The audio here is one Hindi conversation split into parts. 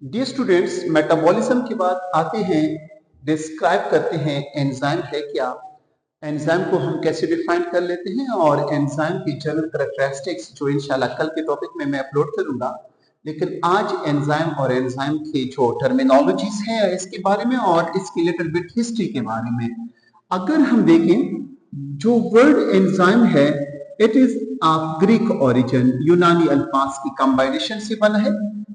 डियर स्टूडेंट्स, मेटाबॉलिज्म की बात आते हैं, डिस्क्राइब करते हैं एंजाइम है क्या। एंजाइम को हम कैसे डिफाइन कर लेते हैं और एंजाइम की जनरल कैरेक्टरिस्टिक्स जो इंशाल्लाह कल के टॉपिक में मैं अपलोड करूंगा। लेकिन आज एंजाइम और एंजाइम की जो टर्मिनोलॉजीज है इसके बारे में और इसकी लिटिल बिट हिस्ट्री के बारे में अगर हम देखें, जो वर्ड एंजाइम है it is of Greek origin, यूनानी अल्फाज की कंबाइनेशन से बना है।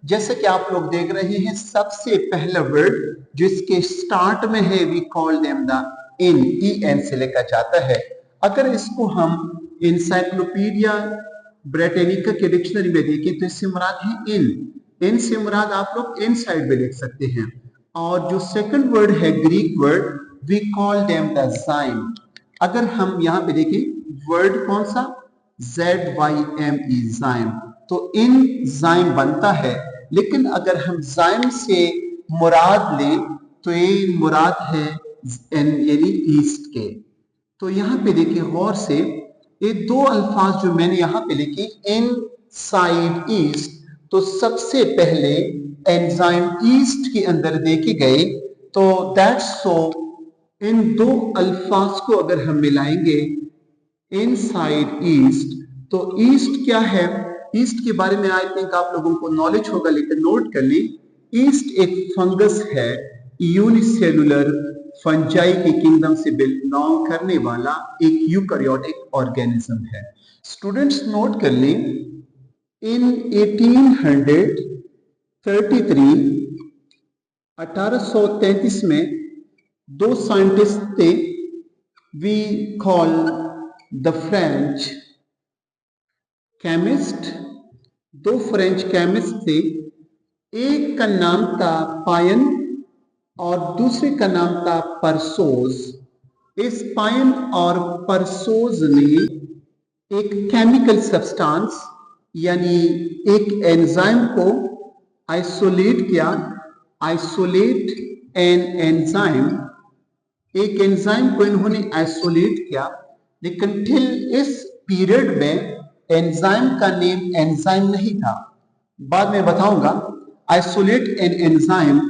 जैसे कि आप लोग देख रहे हैं, सबसे पहला वर्ड जिसके स्टार्ट में है we call them the in, E N से लिखा जाता है। अगर इसको हम इंसाइक्लोपीडिया ब्रिटानिका के डिक्शनरी में देखें तो इससे मुराद है इन से मुराद आप लोग इनसाइड में लिख सकते हैं। और जो सेकंड वर्ड है Greek word, we call them the zyme. अगर हम यहाँ पे देखें वर्ड कौन सा, ZYME, ज़ाइम, तो इन ज़ाइम बनता है। लेकिन अगर हम ज़ाइम से मुराद लें तो ये मुराद है यानी ईस्ट के। तो यहाँ पे देखिए गौर से, ये दो अल्फाज जो मैंने यहाँ पे लिखे इन साइड ईस्ट, तो सबसे पहले एंजाइम ईस्ट के अंदर देखे गए। तो दैट्स सो इन दो अल्फाज को अगर हम मिलाएंगे इनसाइड ईस्ट, तो ईस्ट क्या है, ईस्ट के बारे में आई थिंक आप लोगों को नॉलेज होगा, लेकिन नोट कर ली, ईस्ट एक फंगस है, यूनिसेलुलर फंजाई की किंगडम से बिलोंग करने वाला एक यूकैरियोटिक ऑर्गेनिज्म है। स्टूडेंट्स नोट कर लें, इन 1833 में दो साइंटिस्ट थे, we call the French chemist. दो फ्रेंच केमिस्ट थे, एक का नाम था पायन और दूसरे का नाम था परसोज। इस पायन और परसोज ने एक केमिकल सब्सटेंस यानी एक एंजाइम को आइसोलेट किया। आइसोलेट एन एंजाइम, एक एंजाइम को इन्होंने आइसोलेट किया, लेकिन टिल इस पीरियड में एंजाइम का नेम एंजाइम नहीं था। बाद में बताऊंगा। आइसोलेट एन एंजाइम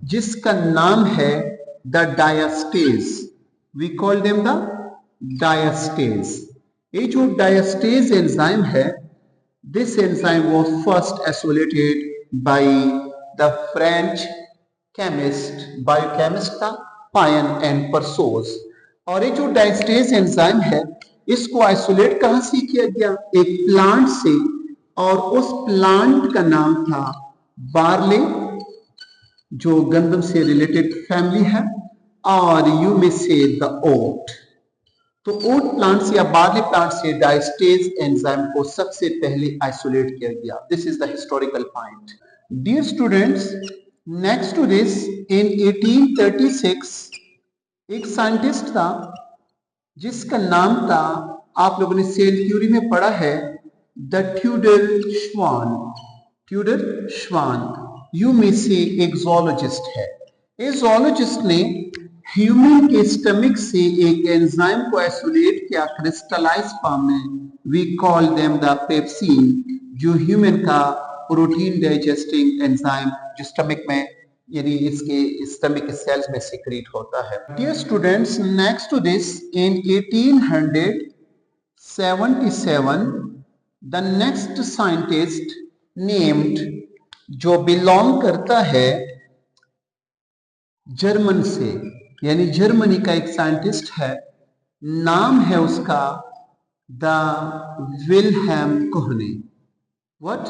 जिसका नाम है the diastase, we call them the diastase. ये जो डायस्टेज एंजाइम है, this enzyme was first isolated by the French chemist, biochemist था पायन एंड परसोज। और ये जो डायस्टेज एंजाइम है इसको आइसोलेट कहां से किया गया, एक प्लांट से, और उस प्लांट का नाम था बार्ले, जो गंदम से रिलेटेड फैमिली है, और यू मे से द ओट। तो ओट प्लांट से या बार्ले प्लांट से डायस्टेज एंजाइम को सबसे पहले आइसोलेट किया गया। This is the historical point. Dear students, next to this, in 1836 एक साइंटिस्ट था जिसका नाम था, आप लोगों ने सेल थ्योरी में पढ़ा है, द ट्यूडर श्वान। ट्यूडर श्वान यू में से एक जोलॉजिस्ट है। इस जोलॉजिस्ट ने ह्यूमन के स्टमक से एक एंजाइम को आइसोलेट किया क्रिस्टलाइज फॉर्म में, we call them the pepsin, जो ह्यूमन का प्रोटीन डाइजेस्टिंग एंजाइम जो स्टमक में यानी इसके स्टमक सेल्स में सीक्रेट होता है। Dear students, next to this, in 1877 the next scientist named, जो बिलोंग करता है जर्मन से, यानी जर्मनी का एक साइंटिस्ट है, नाम है उसका the Wilhelm Kuhne. What?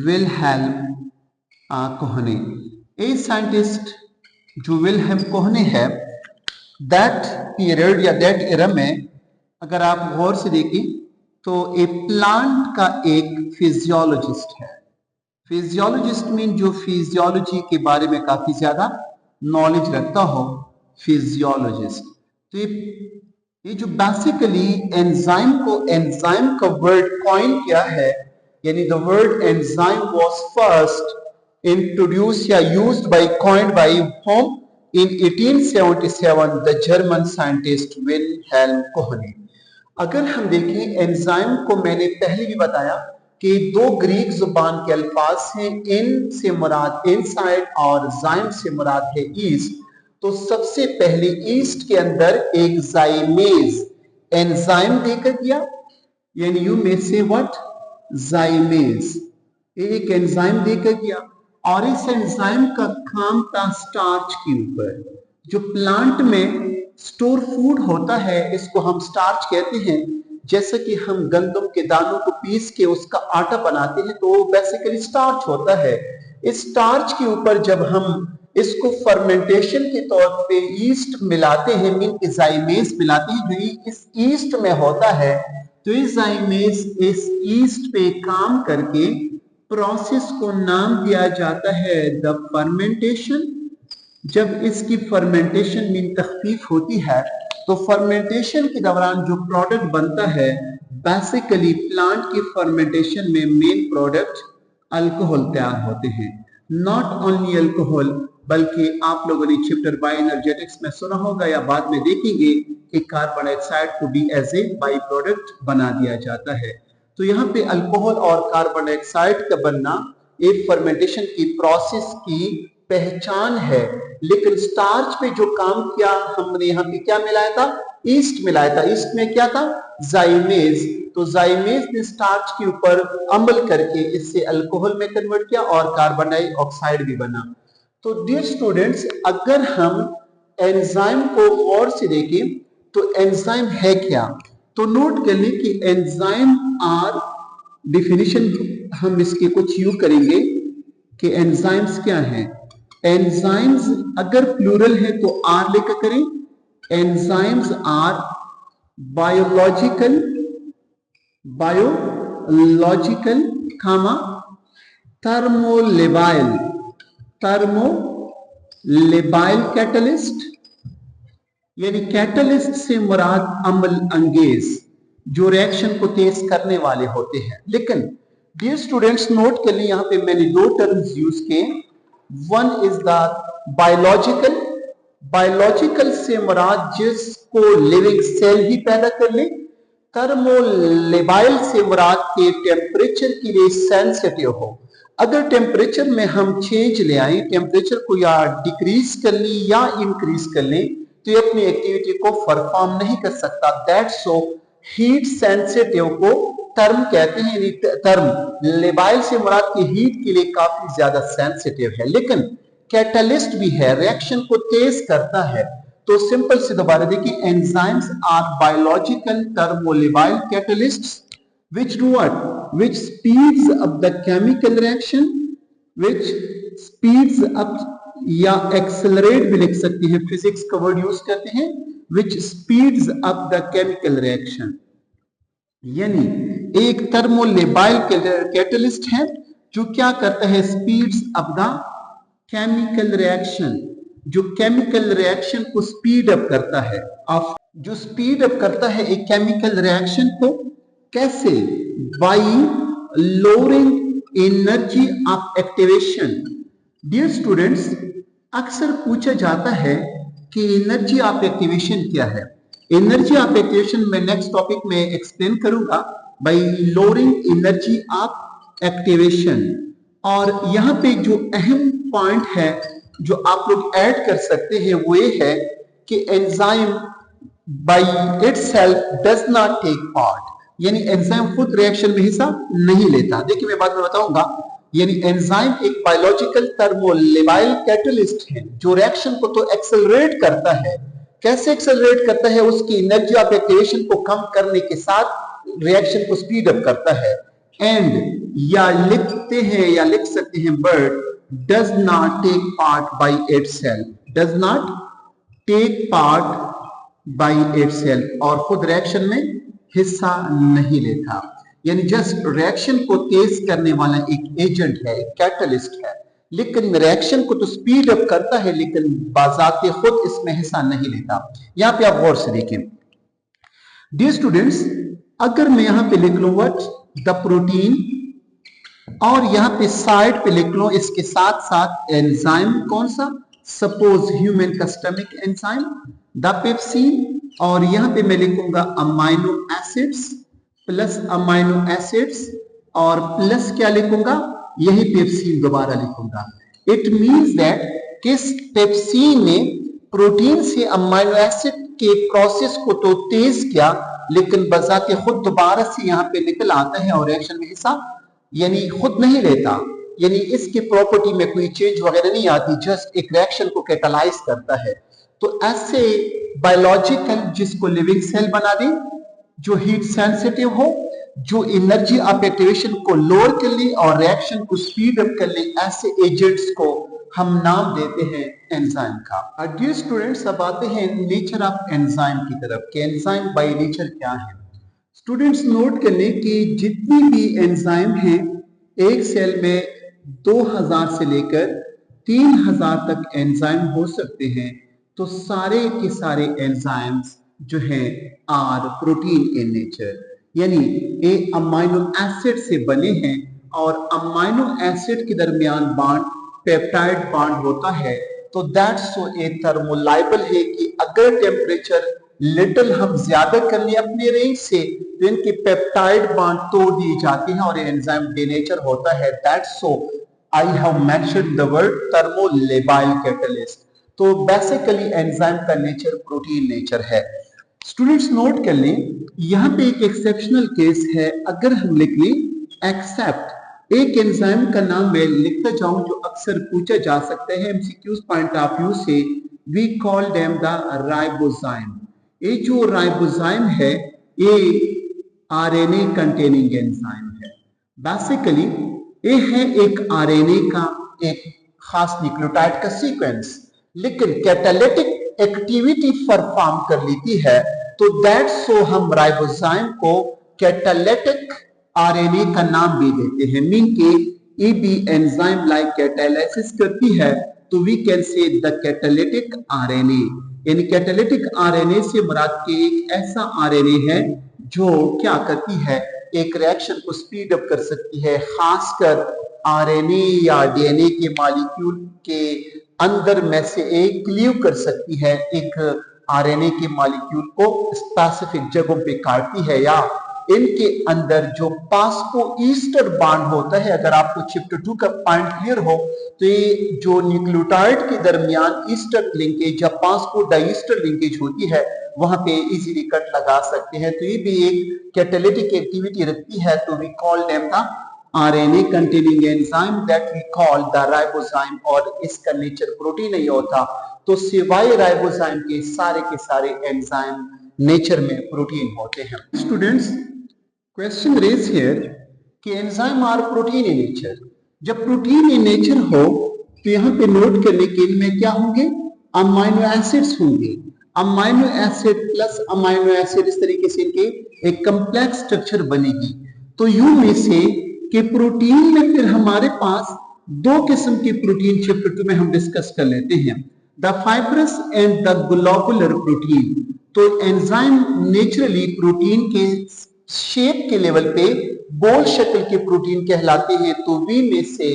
Wilhelm Kuhne. A scientist जो विल्हेम कोहने है, दैट पीरियड या दैट एरा में अगर आप गौर से देखें तो ए प्लांट का एक फिजियोलॉजिस्ट है। फिजियोलॉजिस्ट मीन जो फिजियोलॉजी के बारे में काफी ज्यादा नॉलेज रखता हो, फिजियोलॉजिस्ट। तो ये जो बेसिकली एंजाइम को, एंजाइम का वर्ड कॉइन किया है, यानी the word enzyme was first introduced या used by coined by whom in 1877 the German scientist Wilhelm Koene। अगर हम देखें एंजाइम को, मैंने पहले भी बताया कि दो ग्रीक जुबान के अल्फाज हैं, इन से मुराद इनसाइड और जाइम से मुराद है ईस्ट। तो सबसे पहले ईस्ट के अंदर एक जाइमेज एंजाइम देकर गया, यानी यू में से व्हाट, जाइमेज, एक एंजाइम देकर गया और इस एंजाइम का काम था स्टार्च के ऊपर। जो प्लांट में स्टोर फूड होता है इसको हम स्टार्च कहते हैं। जैसे कि हम गंदम के दानों को पीस के उसका आटा बनाते हैं तो वो बेसिकली स्टार्च होता है। इस स्टार्च के ऊपर जब हम इसको फर्मेंटेशन के तौर पे ईस्ट मिलाते हैं, मीन जाइमेज मिलाते हैं जो इस ईस्ट में होता है, तो इस जाइमेज इस ईस्ट पे काम करके प्रोसेस को नाम दिया जाता है द फर्मेंटेशन। जब इसकी फर्मेंटेशन मीन तख्फीफ होती है तो फर्मेंटेशन के दौरान जो प्रोडक्ट बनता है, बेसिकली प्लांट की फर्मेंटेशन में मेन प्रोडक्ट अल्कोहल तैयार होते हैं। नॉट ओनली अल्कोहल, बल्कि आप लोगों ने चैप्टर बायो एनर्जेटिक्स में सुना होगा या बाद में देखेंगे कि कार्बन डाइऑक्साइड को भी एज ए बाई प्रोडक्ट बना दिया जाता है। तो यहाँ पे अल्कोहल और कार्बन डाइऑक्साइड का बनना एक फर्मेंटेशन की प्रोसेस की पहचान है। लेकिन स्टार्च पे जो काम किया हमने, यहाँ पे क्या मिलाया था, ईस्ट मिलाया था। ईस्ट में क्या था, जाइमेज। तो जाइमेज ने स्टार्च के ऊपर अमल करके इससे अल्कोहल में कन्वर्ट किया और कार्बन डाइऑक्साइड भी बना। तो डियर स्टूडेंट्स, अगर हम एंजाइम को गौर से देखें तो एंजाइम है क्या, तो नोट कर लें कि एंजाइम आर, डिफिनीशन हम इसके कुछ यूज करेंगे कि एंजाइम्स क्या हैं। एंजाइम्स अगर प्लूरल है तो आर लेकर करें। एंजाइम्स आर बायोलॉजिकल खामा थर्मोलेबाइल कैटलिस्ट, यानी कैटलिस्ट से मुराद अमल अंगेज जो रिएक्शन को तेज करने वाले होते हैं। लेकिन डियर स्टूडेंट्स, नोट कर लें, यहां पे मैंने दो टर्म्स यूज किए। वन इज द बायोलॉजिकल से मुराद जिसको लिविंग सेल ही पैदा कर ले। थर्मोलेबाइल से मुराद के टेम्परेचर के लिए सेंसिटिव हो। अगर टेम्परेचर में हम चेंज ले आए, टेम्परेचर को या डिक्रीज कर लें या इंक्रीज कर लें, तो ये अपनी एक्टिविटी को परफॉर्म नहीं कर सकता। दैट्स सो हीट सेंसिटिव को टर्म कहते हैं। टर्म लेबाइल से मुराद की हीट के लिए काफी ज्यादा सेंसिटिव है। लेकिन कैटलिस्ट भी है, रिएक्शन को तेज करता है। तो सिंपल से दोबारा देखिए, enzymes are biological thermolabile catalysts which do what, which speeds up the chemical reaction, which speeds up या accelerate भी लिख सकते हैं, फिजिक्स का वर्ड यूज करते हैं, which speeds up the chemical reaction। यानी एक थर्मोलेबाइल कैटलिस्ट है जो क्या करता है, speeds up the chemical reaction, जो केमिकल रिएक्शन को स्पीड अप करता है। जो स्पीड अप करता है एक केमिकल रिएक्शन को, कैसे, by lowering energy of activation. Dear students, अक्सर पूछा जाता है कि एनर्जी ऑफ एक्टिवेशन क्या है। एनर्जी ऑफ एक्टिवेशन में नेक्स्ट टॉपिक में एक्सप्लेन करूंगा, by lowering energy of activation. और यहाँ पे जो अहम पॉइंट है जो आप लोग ऐड कर सकते हैं वो ये है कि enzyme by itself does not take part, यानी एंजाइम खुद रिएक्शन में हिस्सा नहीं लेता। देखिए मैं बाद में बताऊंगा, यानी एंजाइम एक बायोलॉजिकल थर्मोलेबाइल कैटलिस्ट है जो रिएक्शन को तो एक्सेलरेट करता है। कैसे एक्सेलरेट करता है, उसकी एनर्जी ऑफ एक्टिवेशन को कम करने के साथ रिएक्शन को स्पीड अप करता है। एंड या लिखते हैं या लिख सकते हैं, but does not take part by itself, does not take part by itself, और खुद रिएक्शन में हिस्सा नहीं लेता। यानी जस्ट रिएक्शन को तेज करने वाला एक एजेंट है, एक कैटलिस्ट है, लेकिन रिएक्शन को तो स्पीड अप करता है लेकिन बाजाते खुद इसमें हिस्सा नहीं लेता। यहां पे आप गौर से देखें डियर स्टूडेंट्स, अगर मैं यहां पे लिख लूं व्हाट, द प्रोटीन, और यहां पे साइड पे लिख लूं इसके साथ साथ एंजाइम, कौन सा, सपोज ह्यूमन का स्टमक एंजाइम, द पेप्सिन, और यहां पे मैं लिखूंगा amino acids plus amino acids, और प्लस क्या लिखूंगा, यही पेप्सीन दोबारा लिखूंगा। इट मींस दैट किस पेप्सीन ने प्रोटीन से अमीनो एसिड के प्रोसेस को तो तेज किया, लेकिन बजाते खुद दोबारा से यहाँ पे निकल आता है और रिएक्शन में हिस्सा यानी खुद नहीं लेता, यानी इसकी प्रॉपर्टी में कोई चेंज वगैरह नहीं आती, जस्ट एक रिएक्शन को कैटालाइज करता है। तो ऐसे बायोलॉजिकल जिसको लिविंग सेल बना दे, जो हीट सेंसिटिव हो, जो एनर्जी ऑफ एक्टिवेशन को लोअर कर ले और रिएक्शन को स्पीड अप कर ले, ऐसे एजेंट्स को हम नाम देते हैं एंजाइम का। डियर स्टूडेंट्स, अब आते हैं नेचर ऑफ एंजाइम की तरफ कि एंजाइम बाय नेचर क्या है। स्टूडेंट्स नोट कर लें कि जितनी भी एंजाइम हैं, एक सेल में 2000 से लेकर 3000 तक एंजाइम हो सकते हैं। तो सारे के सारे एंजाइम्स जो हैं आर प्रोटीन इन नेचर, यानी ये अमाइनो एसिड से बने हैं और अमाइनो एसिड के दरमियान बॉन्ड पेप्टाइड बॉन्ड होता है। तो दैट्स सो ए थर्मोलाइबल है कि अगर टेम्परेचर लिटिल हम ज्यादा कर ले अपने रेंज से, तो इनके पेप्टाइड बॉन्ड तोड़ दिए जाते हैं और एंजाइम डीनेचर होता है। That's so I have mentioned the word thermolabile catalyst. तो बेसिकली एंजाइम का नेचर प्रोटीन नेचर है। स्टूडेंट्स नोट कर लें, यहाँ पे एक एक्सेप्शनल केस है। अगर हम लिख लें एक्सेप्ट, एक एंजाइम का नाम मैं लिखता जाऊं जो अक्सर पूछा जा सकता है एमसीक्यूज पॉइंट ऑफ व्यू से, we call them the ribozyme. ये जो राइबोजाइम है ये आरएनए कंटेनिंग एंजाइम है। बेसिकली ये है एक आरएनए का एक खास न्यूक्लियोटाइड का सीक्वेंस, लेकिन कैटालिटिक एक्टिविटी परफॉर्म कर लेती है। तो दैट्स सो हम राइबोजाइम को कैटालिटिक आरएनए का नाम भी देते हैं। मीन के ये भी एंजाइम लाइक कैटालाइसिस करती है, तो we can say the catalytic RNA. यानी कैटालिटिक आरएनए से मुराद के एक ऐसा आरएनए है जो क्या करती है, एक रिएक्शन को स्पीड अप कर सकती है, खासकर आरएनए या डीएनए के मॉलिक्यूल के अंदर में से एक क्लीव कर सकती है, एक आरएनए के मॉलिक्यूल को स्पेसिफिक जगहों पे काटती है, या इनके अंदर जो पास्को ईस्टर बॉन्ड होता है। अगर आपको चैप्टर 2 का पॉइंट क्लियर हो तो ये जो न्यूक्लियोटाइड के दरमियान ईस्टर लिंकेज या पास्को डाइस्टर लिंकेज होती है, वहां पे इजीली कट लगा सकते हैं। तो ये भी एक कैटालिटिक एक्टिविटी रखती है। तो we call them the RNA containing enzyme that we call the ribozyme, और इसका नेचर प्रोटीन नहीं होता। तो सिवाय राइबोजाइम के सारे एंजाइम नेचर में प्रोटीन होते हैं। स्टूडेंट्स, क्वेश्चन रेज हियर कि enzyme are protein in nature. जब प्रोटीन इन नेचर हो तो यहाँ पे नोट करने के इनमें क्या होंगे, अमाइनो एसिड्स होंगे। Amino acid plus amino acid, इस तरीके से इनके एक कॉम्प्लेक्स स्ट्रक्चर बनेगी। तो यूं में से कि प्रोटीन में फिर हमारे पास दो किस्म के प्रोटीन चैप्टर 2 में हम डिस्कस कर लेते हैं, the fibrous and the globular protein. तो एंजाइम नेचुरली प्रोटीन के शेप के लेवल पे गोल शक्ल के प्रोटीन कहलाते हैं। तो वी में से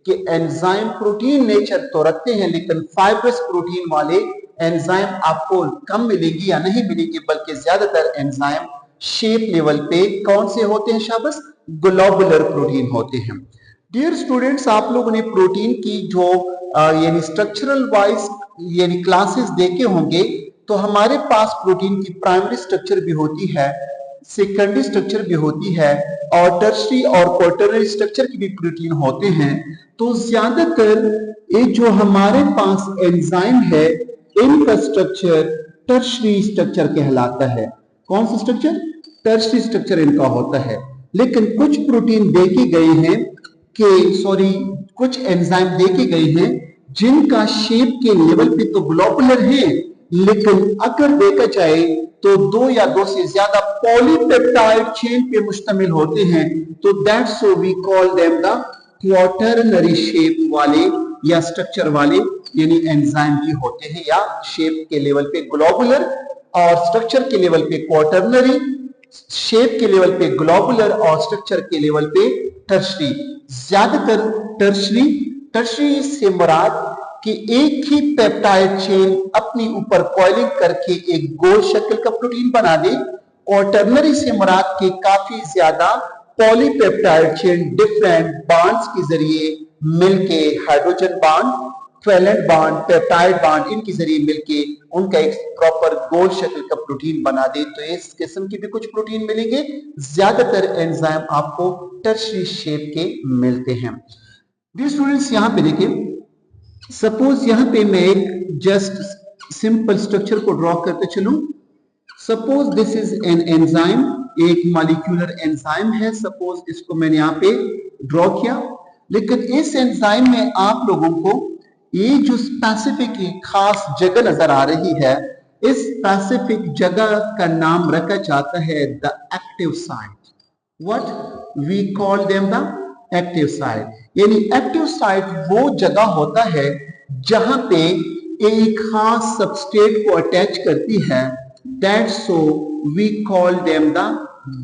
कि एंजाइम प्रोटीन नेचर तो रखते हैं, लेकिन फाइब्रस प्रोटीन वाले एंजाइम आपको कम मिलेगी या नहीं मिलेगी, बल्कि ज्यादातर एंजाइम शेप लेवल पे कौन से होते हैं शाबाश, ग्लोबुलर प्रोटीन होते हैं। डियर स्टूडेंट्स, आप लोगों ने प्रोटीन की जो यानी स्ट्रक्चरल वाइज यानी क्लासेस देखे होंगे। तो हमारे पास प्रोटीन की प्राइमरी स्ट्रक्चर भी होती है, सेकेंडरी स्ट्रक्चर भी होती है, और टर्शरी और क्वार्टरनरी स्ट्रक्चर की भी प्रोटीन होते हैं। तो ज्यादातर ये जो हमारे पास एंजाइम है, इनका स्ट्रक्चर टर्शरी स्ट्रक्चर कहलाता है। कौन सा स्ट्रक्चर, टर्शरी स्ट्रक्चर इनका होता है। लेकिन कुछ प्रोटीन देखे गए हैं कुछ एंजाइम देखे गए हैं जिनका शेप के लेवल पे तो ग्लोबुलर है, लेकिन अगर देखा जाए तो दो या दो से ज्यादा पॉलीपेप्टाइड चेन पे मुश्तमिल होते हैं। तो that's so we call them the quaternary shape वाले या स्ट्रक्चर वाले यानी एंजाइम भी होते हैं, या शेप के लेवल पे ग्लोबुलर और स्ट्रक्चर के लेवल पे क्वार्टरनरी, शेप के लेवल पे ग्लोबुलर और स्ट्रक्चर के लेवल पे टर्शरी। ज्यादातर टर्शरी से मुराद कि एक ही पेप्टाइड चेन अपनी ऊपर कॉइलिंग करके एक गोल शक्ल का प्रोटीन बना दे। क्वार्टरनरी से मुराद के काफी ज्यादा पॉलीपेप्टाइड चेन डिफरेंट बॉन्ड्स के जरिए मिलके hydrogen bond, valent bond, peptide bond इनके जरिए मिलके उनका एक प्रॉपर गोल शक्ल का प्रोटीन बना दे। तो इस किस्म के भी कुछ प्रोटीन मिलेंगे। ज्यादातर एंजाइम आपको टर्शरी शेप के मिलते हैं। डियर स्टूडेंट्स, यहाँ पे देखिए, सपोज यहाँ पे मैं एक जस्ट सिंपल स्ट्रक्चर को ड्रॉ करते चलूं। Suppose this is an enzyme, एक मॉलिक्यूलर एंजाइम है। सपोज इसको मैंने यहाँ पे ड्रॉ किया, लेकिन इस एंजाइम में आप लोगों को ये जो स्पेसिफिक खास जगह नजर आ रही है, इस स्पेसिफिक जगह का नाम रखा जाता है the active site. What we call them the active site. यानी एक्टिव साइट वो जगह होता है जहां पे एक खास सबस्ट्रेट को अटैच करती है। That's so we call them the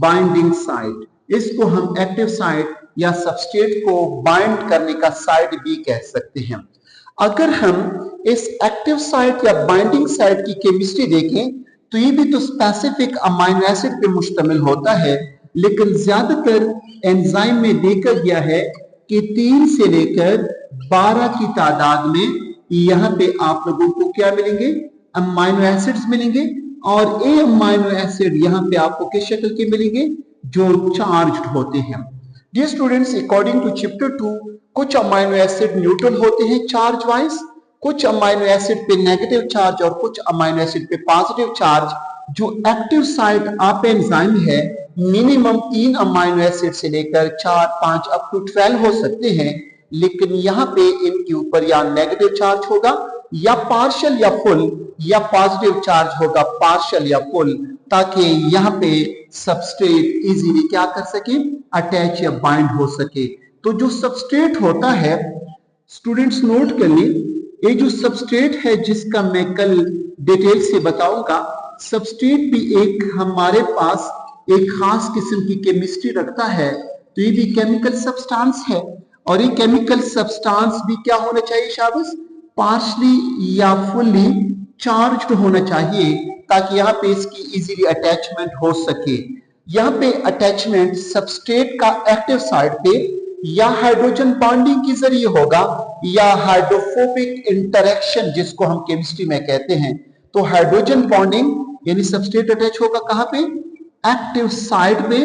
binding site. इसको हम एक्टिव साइट या सबस्ट्रेट को बाइंड करने का साइट भी कह सकते हैं। अगर हम इस एक्टिव साइट या बाइंडिंग साइट की केमिस्ट्री देखें तो ये भी तो स्पेसिफिक अमाइनो एसिड पे मुश्तमिल होता है, लेकिन ज्यादातर एंजाइम में देखा गया है कि 3 से लेकर 12 की तादाद में यहाँ पे आप लोगों को क्या मिलेंगे, अमाइनो एसिड्स मिलेंगे। और ए अमाइनो एसिड यहाँ पे आपको किस शक्ल के मिलेंगे, जो चार्ज्ड होते हैं। Dear students, according to chapter 2 कुछ अमाइनो एसिड न्यूट्रल होते हैं चार्ज वाइज, कुछ अमाइनो एसिड पे नेगेटिव चार्ज और कुछ अमाइनो एसिड पे पॉजिटिव चार्ज। जो एक्टिव साइट आप एंजाइम है, मिनिमम 3 अमाइनो एसिड से लेकर 4, 5 अप टू 12 हो सकते हैं, लेकिन यहाँ पे इनके ऊपर या नेगेटिव चार्ज होगा या पार्शियल या फुल, या पॉजिटिव चार्ज होगा पार्शियल या फुल, ताकि यहाँ पे सबस्ट्रेट इजीली क्या कर सके, अटैच या बाइंड हो सके। तो जो सबस्ट्रेट होता है, स्टूडेंट्स नोट कर लें, ये जो सबस्ट्रेट है जिसका मैं कल डिटेल से बताऊंगा, सबस्ट्रेट भी एक हमारे पास एक खास किस्म की केमिस्ट्री रखता है। तो ये भी केमिकल सब्सटेंस है, और ये केमिकल सब्सटेंस भी क्या होना चाहिए शाबाश, पार्शली या फुल्ली चार्ज्ड होना चाहिए, ताकि यहाँ पे इसकी इजीली अटैचमेंट हो सके। यहाँ पे अटैचमेंट सबस्ट्रेट का एक्टिव साइड पे या हाइड्रोजन बॉन्डिंग के जरिए होगा या हाइड्रोफोबिक इंटरेक्शन जिसको हम केमिस्ट्री में कहते हैं। तो हाइड्रोजन बॉन्डिंग यानी सबस्ट्रेट अटैच होगा कहां पे, एक्टिव साइड पे,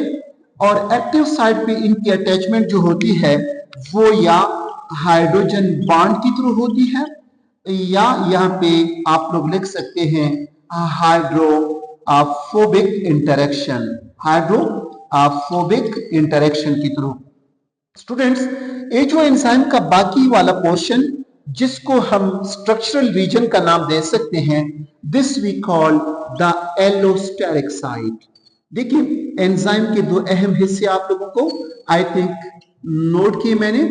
और एक्टिव साइड पे इनकी अटैचमेंट जो होती है वो या हाइड्रोजन बॉन्ड की थ्रू होती है, या यहाँ पे आप लोग लिख सकते हैं हाइड्रोफोबिक इंटरेक्शन, हाइड्रोफोबिक इंटरेक्शन की थ्रू। स्टूडेंट्स, ये जो एंजाइम का बाकी वाला पोर्शन जिसको हम स्ट्रक्चरल रीजन का नाम दे सकते हैं, this we call the allosteric site. देखिए, एंजाइम के 2 अहम हिस्से आप लोगों को आई थिंक नोट किए मैंने।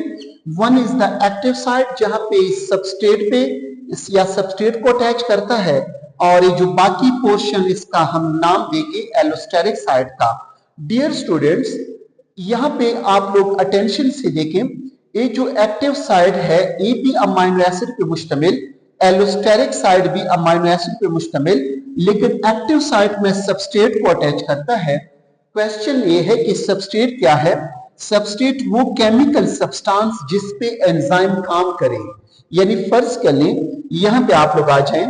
One is the active site, जहां पे सबस्ट्रेट पे या सबस्ट्रेट को अटैच करता है, और ये जो बाकी पोर्शन इसका हम नाम देंगे एलोस्टेरिक साइट का। डियर स्टूडेंट्स, यहाँ पे आप लोग अटेंशन से देखें, ये जो एक्टिव साइट है ये भी अमाइनो एसिड पे मुश्तमिल, एलोस्टेरिक साइट भी अमाइनो एसिड पे मुश्तमिल, लेकिन एक्टिव साइट में सबस्ट्रेट को अटैच करता है। क्वेश्चन ये है कि सबस्ट्रेट क्या है। सबस्ट्रेट वो केमिकल सब्सटेंस जिस पे एंजाइम काम करे। यानी फर्ज कर लें, यहाँ पे आप लोग आ जाएं,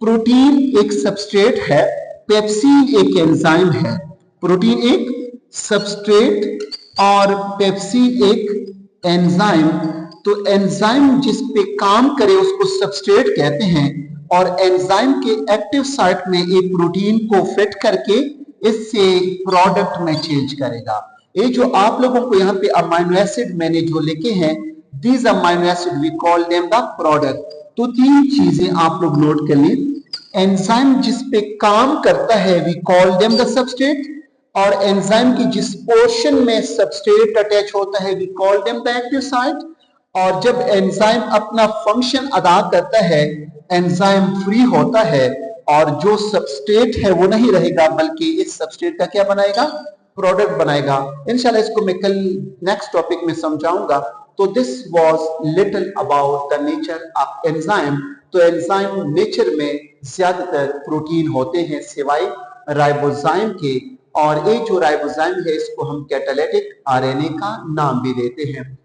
प्रोटीन एक सबस्ट्रेट है, पेप्सिन एक एंजाइम है। प्रोटीन एक सबस्ट्रेट और पेप्सिन एक एंजाइम। तो एंजाइम जिस पे काम करे उसको सबस्ट्रेट कहते हैं, और एंजाइम के एक्टिव साइट में एक प्रोटीन को फिट करके इससे प्रोडक्ट में चेंज करेगा। ये जो आप लोगों को यहाँ पे अमाइनो एसिड मैंने जो लिखे हैं, these amino acid we call them the product. तो 3 चीजें आप लोग नोट कर लें, एंजाइम जिस पे काम करता है we call them the substrate, और एंजाइम की जिस पोर्शन में सबस्ट्रेट अटैच होता है we call them the active site. और जब एंजाइम अपना फंक्शन अदा करता है, एंजाइम फ्री होता है, और जो सबस्ट्रेट है वो नहीं रहेगा, बल्कि इस सबस्ट्रेट का क्या बनाएगा, प्रोडक्ट बनाएगा। इंशाल्लाह इसको मैं कल नेक्स्ट टॉपिक में समझाऊंगा। तो this was little about the nature of enzyme. तो एंजाइम नेचर में ज्यादातर प्रोटीन होते हैं सिवाय राइबोजाइम के, और ये जो राइबोजाइम है इसको हम कैटालिटिक आरएनए का नाम भी देते हैं।